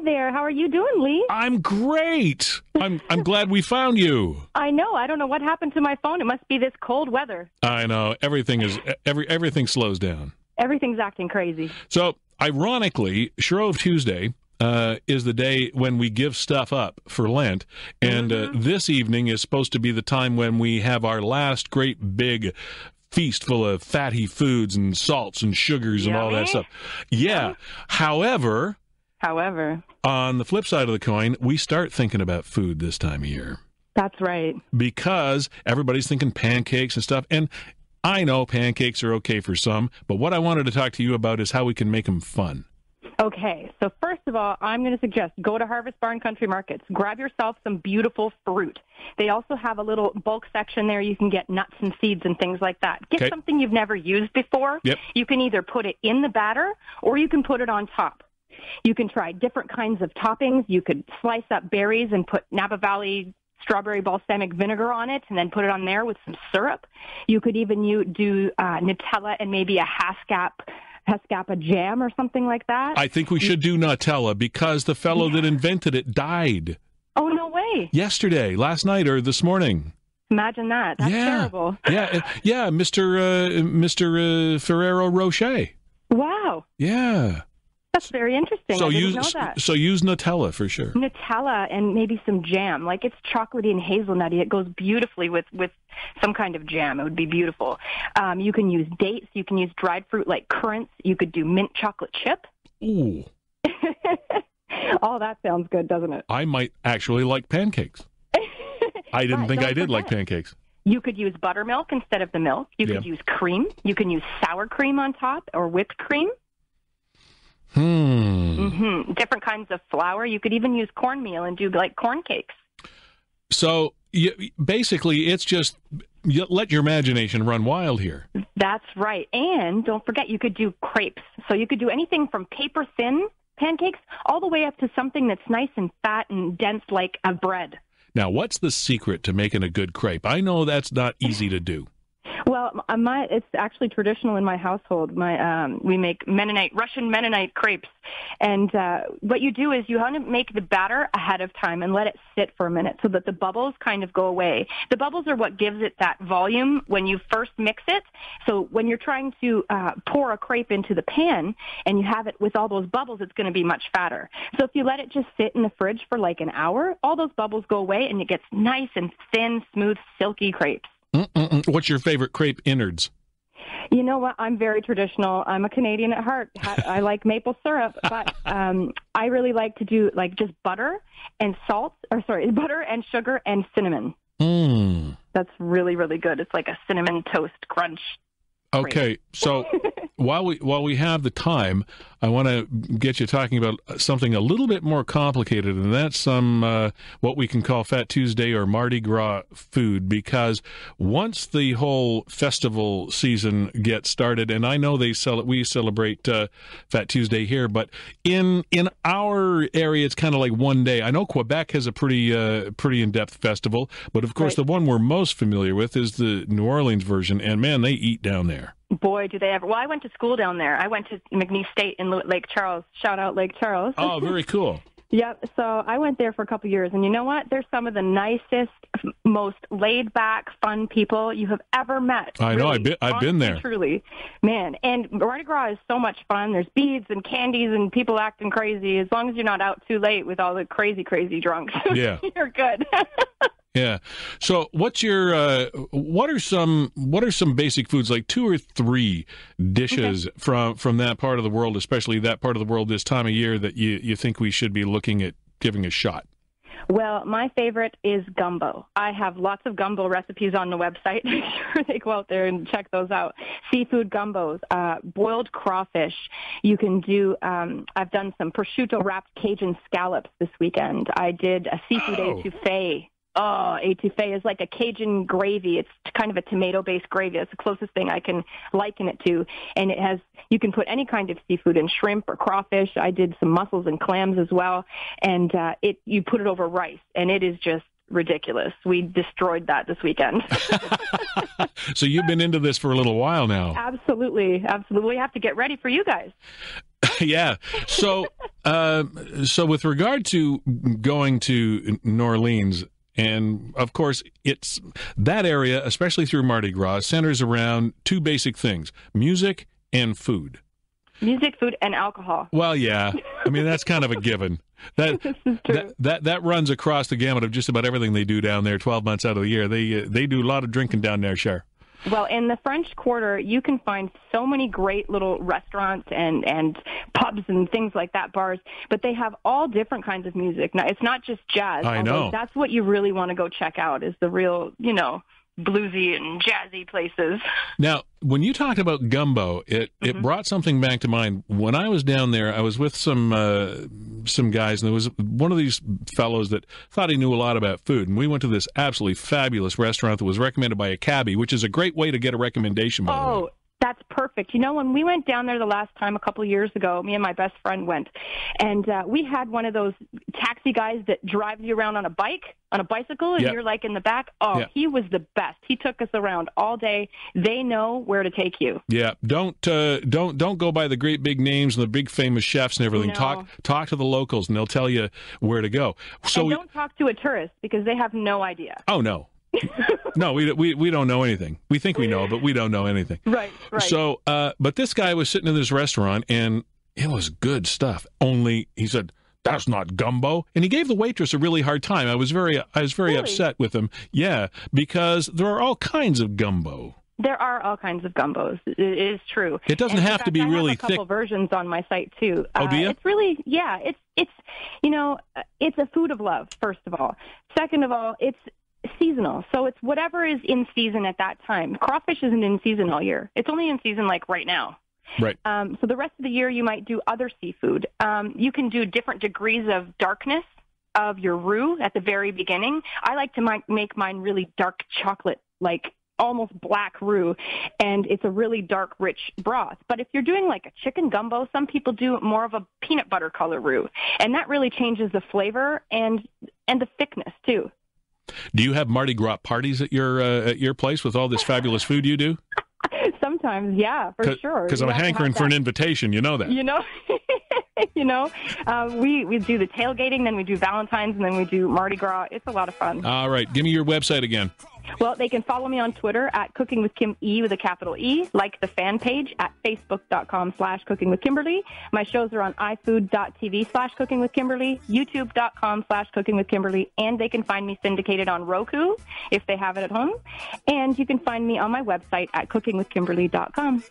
there. How are you doing, Lee? I'm great. I'm glad we found you. I know. I don't know what happened to my phone. It must be this cold weather. I know. Everything slows down. Everything's acting crazy. So, ironically, Shrove Tuesday is the day when we give stuff up for Lent, and this evening is supposed to be the time when we have our last great big feast full of fatty foods and salts and sugars and all that stuff. Yeah. However, on the flip side of the coin, we start thinking about food this time of year. That's right. Because everybody's thinking pancakes and stuff, and I know pancakes are okay for some, but what I wanted to talk to you about is how we can make them fun. Okay, so first of all, I'm going to suggest go to Harvest Barn Country Markets. Grab yourself some beautiful fruit. They also have a little bulk section there. You can get nuts and seeds and things like that. Get something you've never used before. Yep. You can either put it in the batter or you can put it on top. You can try different kinds of toppings. You could slice up berries and put Napa Valley strawberry balsamic vinegar on it and then put it on there with some syrup. You could even do Nutella and maybe a Haskapa jam or something like that. I think we should do Nutella because the fellow that invented it died. Oh, no way. Yesterday, last night, or this morning. Imagine that. That's terrible. Yeah, Mr. Ferrero Rocher. Wow. Yeah. That's very interesting. I didn't know that. So use Nutella for sure. Nutella and maybe some jam. Like it's chocolatey and hazelnutty. It goes beautifully with some kind of jam. It would be beautiful. You can use dates. You can use dried fruit like currants. You could do mint chocolate chip. Ooh. All that sounds good, doesn't it? I might actually like pancakes. I didn't think I did like pancakes. You could use buttermilk instead of the milk. You could use cream. You can use sour cream on top or whipped cream. Different kinds of flour. You could even use cornmeal and do like corn cakes. So basically, it's just let your imagination run wild here. That's right. And don't forget, you could do crepes. So you could do anything from paper thin pancakes all the way up to something that's nice and fat and dense like a bread. Now, what's the secret to making a good crepe? I know that's not easy to do. Well, it's actually traditional in my household. We make Russian Mennonite crepes. And what you do is you want to make the batter ahead of time and let it sit for a minute so that the bubbles kind of go away. The bubbles are what gives it that volume when you first mix it. So when you're trying to pour a crepe into the pan and you have it with all those bubbles, it's going to be much fatter. So if you let it just sit in the fridge for like an hour, all those bubbles go away and it gets nice and thin, smooth, silky crepes. What's your favorite crepe innards? You know what? I'm very traditional. I'm a Canadian at heart. I like maple syrup, but I really like to do like just butter and butter and sugar and cinnamon. That's really, really good. It's like a cinnamon toast crunch. Okay, so while we have the time, I want to get you talking about something a little bit more complicated, and that's some what we can call Fat Tuesday or Mardi Gras food, because once the whole festival season gets started, and I know we celebrate Fat Tuesday here, but in our area it's kind of like one day. I know Quebec has a pretty in-depth festival, but of course the one we're most familiar with is the New Orleans version, and man, they eat down there. Boy, do they ever. Well, I went to school down there. I went to McNeese State in Lake Charles. Shout out Lake Charles. Oh, very cool. Yep. So I went there for a couple of years, and you know what? They're some of the nicest, most laid-back, fun people you have ever met. I know. I've been there. Truly. Man, and Mardi Gras is so much fun. There's beads and candies and people acting crazy. As long as you're not out too late with all the crazy drunks, you're good. Yeah. So what are some basic foods, like 2 or 3 dishes from that part of the world, especially that part of the world this time of year, that you think we should be looking at giving a shot? Well, my favorite is gumbo. I have lots of gumbo recipes on the website. Make sure they go out there and check those out. Seafood gumbos, boiled crawfish. You can do, I've done some prosciutto-wrapped Cajun scallops this weekend. I did a seafood etouffee. Oh, etouffee is like a Cajun gravy. It's kind of a tomato-based gravy. That's the closest thing I can liken it to. And you can put any kind of seafood in, shrimp or crawfish. I did some mussels and clams as well. And you put it over rice, and it is just ridiculous. We destroyed that this weekend. So you've been into this for a little while now. Absolutely. We have to get ready for you guys. Yeah. So with regard to going to New Orleans, and of course, it's that area, especially through Mardi Gras, centers around two basic things: music and food. Music, food, and alcohol. Well, yeah. I mean, that's kind of a given. This is true. That runs across the gamut of just about everything they do down there 12 months out of the year. They do a lot of drinking down there, Cher. Well, in the French Quarter, you can find so many great little restaurants and pubs and things like that, bars, but they have all different kinds of music. Now, it's not just jazz. I know. That's what you really want to go check out, is the real, bluesy and jazzy places. Now, when you talked about gumbo, it brought something back to mind. When I was down there, I was with some guys, and there was one of these fellows that thought he knew a lot about food, and we went to this absolutely fabulous restaurant that was recommended by a cabbie, which is a great way to get a recommendation, by the way. That's perfect. When we went down there the last time a couple of years ago, me and my best friend went, and we had one of those taxi guys that drives you around on a bicycle, and you're like in the back. He was the best. He took us around all day. They know where to take you. Yeah, don't go by the great big names and the big famous chefs and everything. No. Talk to the locals, and they'll tell you where to go. So and don't talk to a tourist, because they have no idea. Oh no. No, we don't know anything. We think we know, but we don't know anything. Right. So, but this guy was sitting in this restaurant, and it was good stuff. Only he said, "That's not gumbo," and he gave the waitress a really hard time. I was very Really? upset with him. Yeah, because there are all kinds of gumbo. There are all kinds of gumbos. It is true. It doesn't have to be really thick. I have a couple versions on my site too. Oh, do you? It's really, it's a food of love. First of all, second of all, it's seasonal. So it's whatever is in season at that time. Crawfish isn't in season all year. It's only in season like right now. Right. So the rest of the year you might do other seafood. You can do different degrees of darkness of your roux at the very beginning. I like to make mine really dark chocolate, like almost black roux, and it's a really dark, rich broth. But if you're doing like a chicken gumbo, some people do more of a peanut butter color roux, and that really changes the flavor and the thickness too. Do you have Mardi Gras parties at your place with all this fabulous food you do? Sometimes, yeah, for sure. Because I'm hankering for an invitation. You know that. We do the tailgating, then we do Valentine's, and then we do Mardi Gras. It's a lot of fun. All right. Give me your website again. Well, they can follow me on Twitter at Cooking with Kim E with a capital E, like the fan page at facebook.com/Cooking with Kimberly. My shows are on ifood.tv/Cooking with Kimberly, youtube.com/Cooking with Kimberly, and they can find me syndicated on Roku if they have it at home. And you can find me on my website at cookingwithkimberly.com.